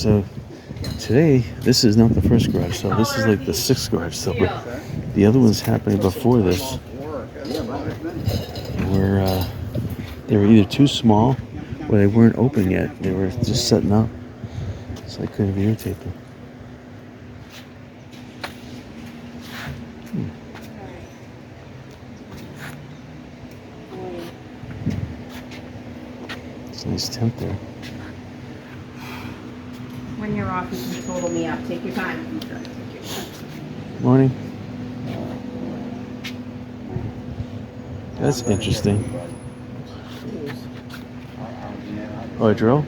So today, this is not the first garage sale. This is like the sixth garage sale, but the other one's happening before this. They were either too small or they weren't open yet. They were just setting up, so I couldn't videotape them. It's a nice tent there. When you're off, you can total me up. Take your time. Morning. That's interesting. Oh, a drill?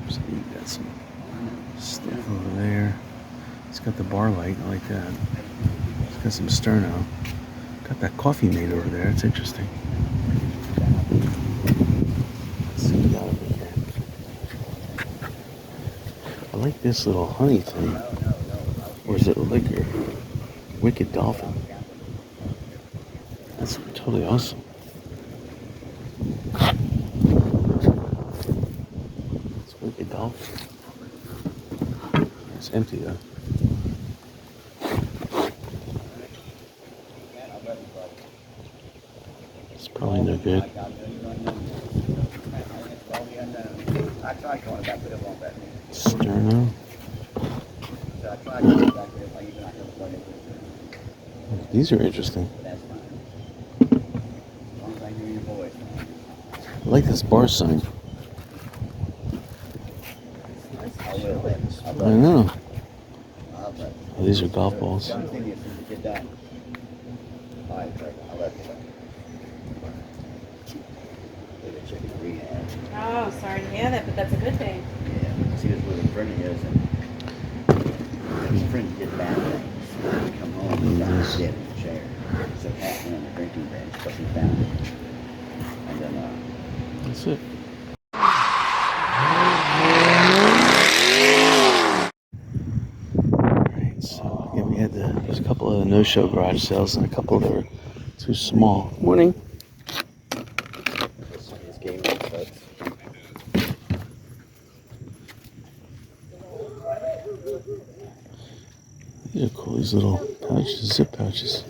So you got some stuff over there. It's got the bar light. I like that. It's got some sterno. Got that coffee mate over there. It's interesting. Let's see what we got over here. I like this little honey thing. Or is it like a wicked dolphin? That's totally awesome. It's a wicked dolphin. It's empty though. It's probably no good. Sterno. These are interesting. I like this bar sign. I know. Oh, these are golf balls. Oh, sorry to hear that, but that's a good thing. Yeah, see, that's where the friend is. And his friend did bad things. He come home and found him dead in the chair. So Pat went on the drinking bench, but he found it. And then, That's it. Alright, so yeah, we had there's a couple of no-show garage sales and a couple that were too small. Morning. his game starts. These are cool, these little pouches, zip pouches.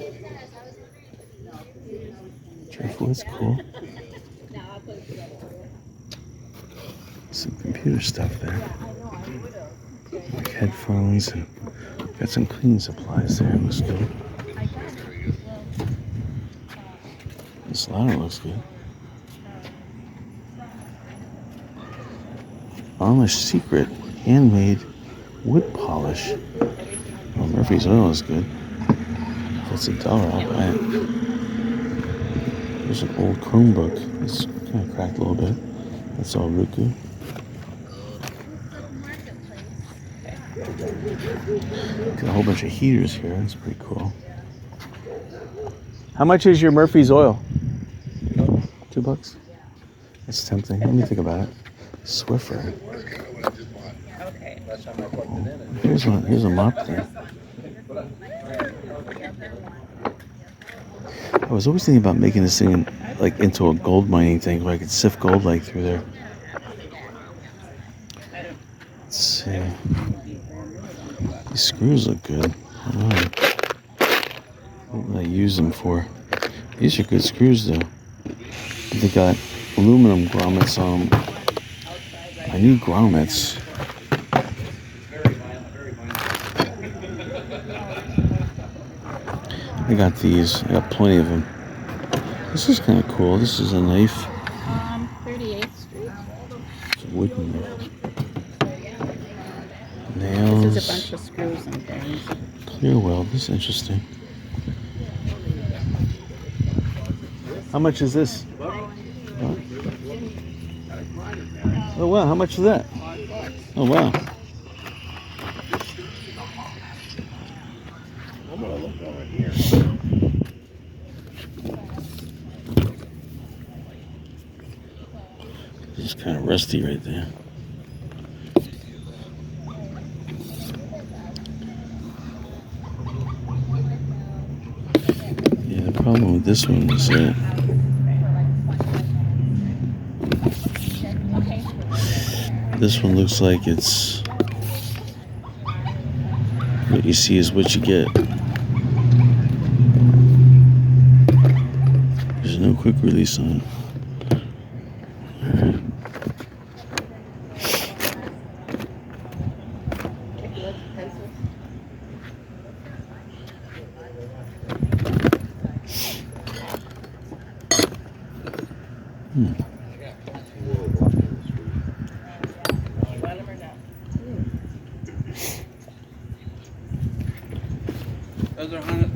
Careful, that's cool. Some computer stuff there. Like headphones and got some cleaning supplies there. Looks good. This ladder looks good. Amish Secret handmade wood polish. Oh, Murphy's oil is good. If it's $1, I'll buy it. There's an old Chromebook. It's kind of cracked a little bit. That's all Roku. Got a whole bunch of heaters here. That's pretty cool. How much is your Murphy's oil? $2? That's tempting. Let me think about it. Swiffer. Okay. Oh, here's a mop thing. I was always thinking about making this thing like into a gold mining thing where I could sift gold like through there. Let's see. These screws look good. I don't know. What would I use them for? These are good screws though. They got aluminum grommets on them. I need grommets. I got these. I got plenty of them. This is kind of cool. This is a knife. 38th Street. It's a wooden knife. Nails. This is a bunch of screws and things. Clear weld. This is interesting. How much is this? What? Oh wow, how much is that? Oh wow. I'm gonna look over here. It's kind of rusty right there. Yeah, the problem with this one is that This one looks like it's what you see is what you get. There's no quick release on it.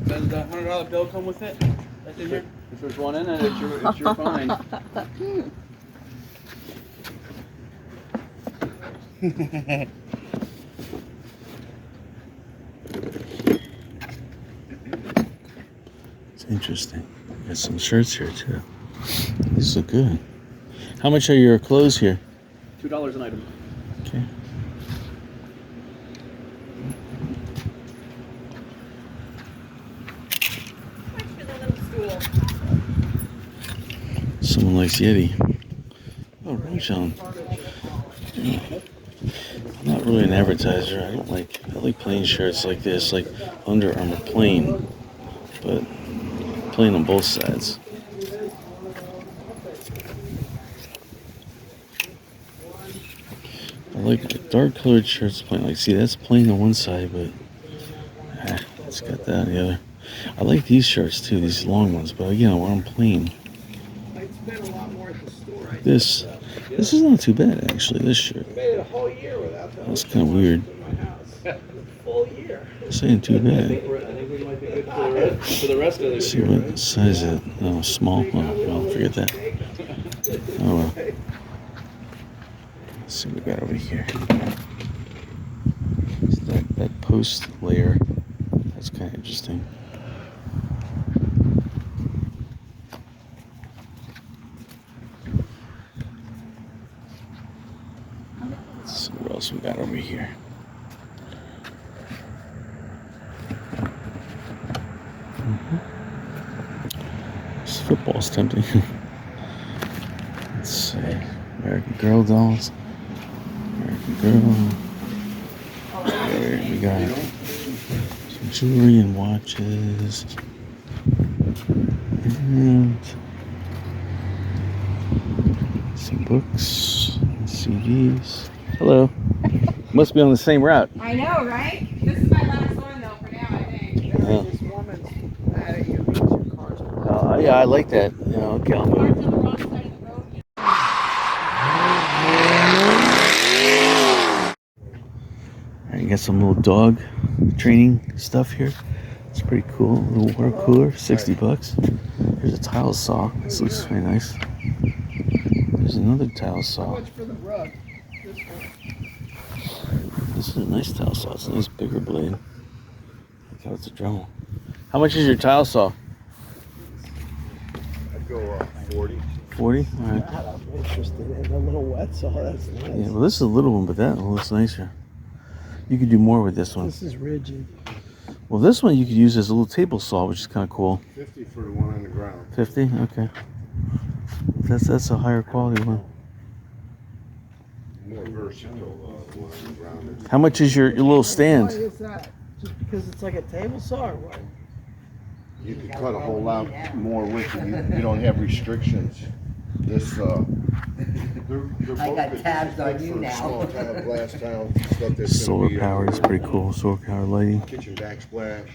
Does the $100 bill come with it? That's in here? If there's one in it, it's your fine. It's interesting. Got some shirts here too. These look good. How much are your clothes here? $2 an item. Okay. Someone likes Yeti. Oh, Rojan. I'm not really an advertiser. I like plain shirts like this, like Under Armour plain, but plain on both sides. I like dark colored shirts plain. Like, see, that's plain on one side, but it's got that on the other. I like these shirts too, these long ones, but again, I want them plain. This is not too bad actually. This shirt. That's kind of weird. This ain't too bad. I think we might be good for the rest of this See year. what size is it? Oh, small. Oh, well, forget that. Oh well. Let's see what we got over here. It's that post layer. That's kind of interesting. Let's see what else we got over here. This football's tempting. Let's see. American Girl dolls. American Girl. There we got some jewelry and watches. And some books and CDs. Hello. Must be on the same route. I know, right? This is my last one though for now, I think. Yeah. This woman's mad at you because your car's Yeah, I like that. You know, okay, I'll move Parked it. on the wrong side of the road. Alright, you got some little dog training stuff here. It's pretty cool. A little water cooler, $60. Here's a tile saw. This looks very nice. There's another tile saw. much for the rug. This one. This is a nice tile saw. It's a nice bigger blade. Look how it's a Dremel. How much is your tile saw? I'd go 40. 40? Alright. I'm interested in the little wet saw. That's nice. Yeah, well, this is a little one, but that one looks nicer. You could do more with this one. This is rigid. Well, this one you could use as a little table saw, which is kind of cool. 50 for the one on the ground. 50? Okay. That's a higher quality one. More versatile one on the ground. How much is your little Why stand? is that? Just because it's like a table saw or what? You could cut a whole lot more with it. You don't have restrictions. This, they're I got both tabs on good you for now. Small tile, glass tile, stuff that's Solar gonna be powered is pretty cool. Solar powered lighting. kitchen backsplash,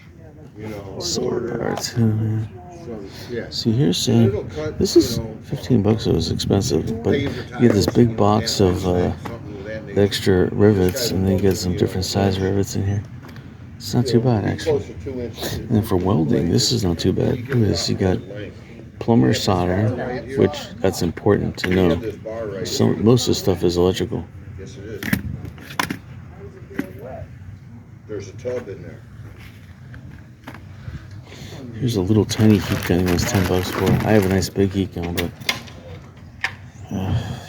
you know. Solar powered too. So, yeah. See, here's It'll cut, this you is know, $15. It was expensive, but you laser get this tiles, big box of something of that nature. the extra rivets, and then you get some different size rivets in here. It's not too bad actually. Close to 2 inches. And then for welding, this is not too bad. Look at this. You got plumber solder, which that's important to You have know. this bar right Most of the stuff is electrical. Yes, it is. There's a tub in there. Here's a little tiny heat gun. It was $10 for. I have a nice big heat gun, but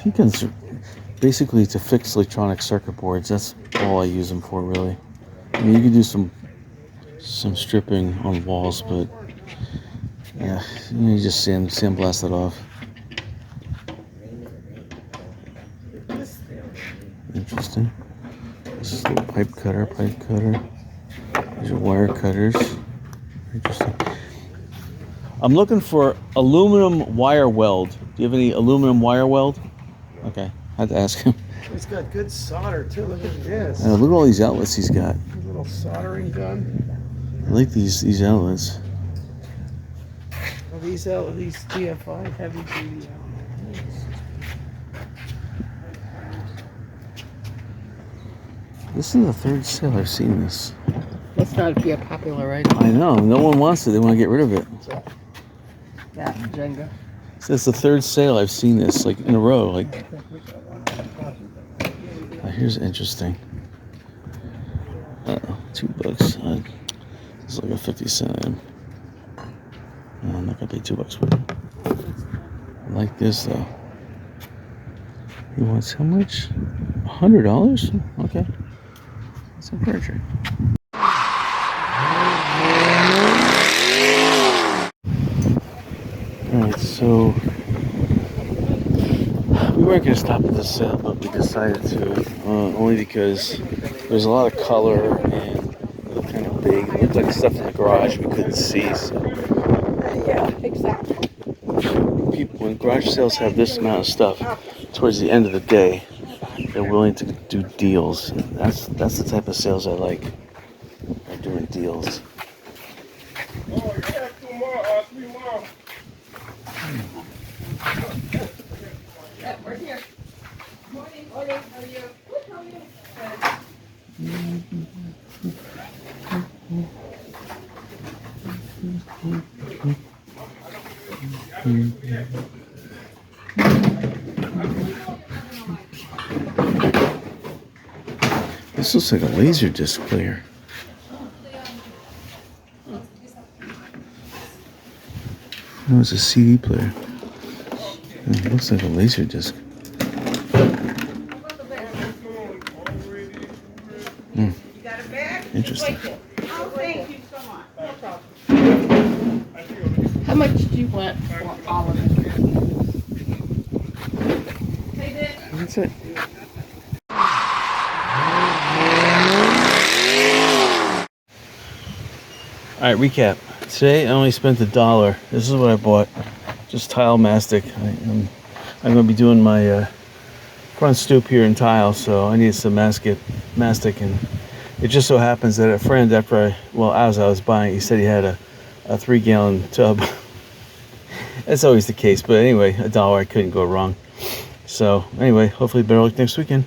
heat guns are basically to fix electronic circuit boards. That's all I use them for, really. I mean, you can do some stripping on walls, but yeah, you just sandblast it off. And pipe cutter. These are wire cutters. Interesting. I'm looking for aluminum wire weld. Do you have any aluminum wire weld? Okay, I had to ask him. He's got good solder too. Look at this. Look at all these outlets he's got. A little soldering gun. I like these outlets. Oh, these TFI heavy duty outlets. This is the third sale I've seen this. Must not be a popular item. I know. No one wants it. They want to get rid of it. Yeah, Jenga. So it's the third sale I've seen this, like, in a row. Like, here's interesting. $2. It's like a 50-cent item. I'm not gonna pay $2 for it. I like this though. He wants how much? $100? Okay. That's encouraging. Alright, so we weren't going to stop at this sale, but we decided to, only because there's a lot of color and it looked kind of big. It looked like stuff in the garage we couldn't see. So Yeah, exactly. when garage sales have this amount of stuff, towards the end of the day, they're willing to do deals. That's the type of sales I like. They're doing deals. We're here. Morning. How are you? Good, how are you? This looks like a laser disc player. No, it's a CD player. It looks like a laser disc. You got a bag? Interesting. Oh, thank you so much. No problem. How much do you want for all of it? Hey, Dick. That's it. Alright, recap. Today I only spent $1. This is what I bought. Just tile mastic. I'm going to be doing my front stoop here in tile, so I need some mastic. And it just so happens that a friend, as I was buying, he said he had a 3-gallon tub. That's always the case, but anyway, $1, I couldn't go wrong. So anyway, hopefully better luck next weekend.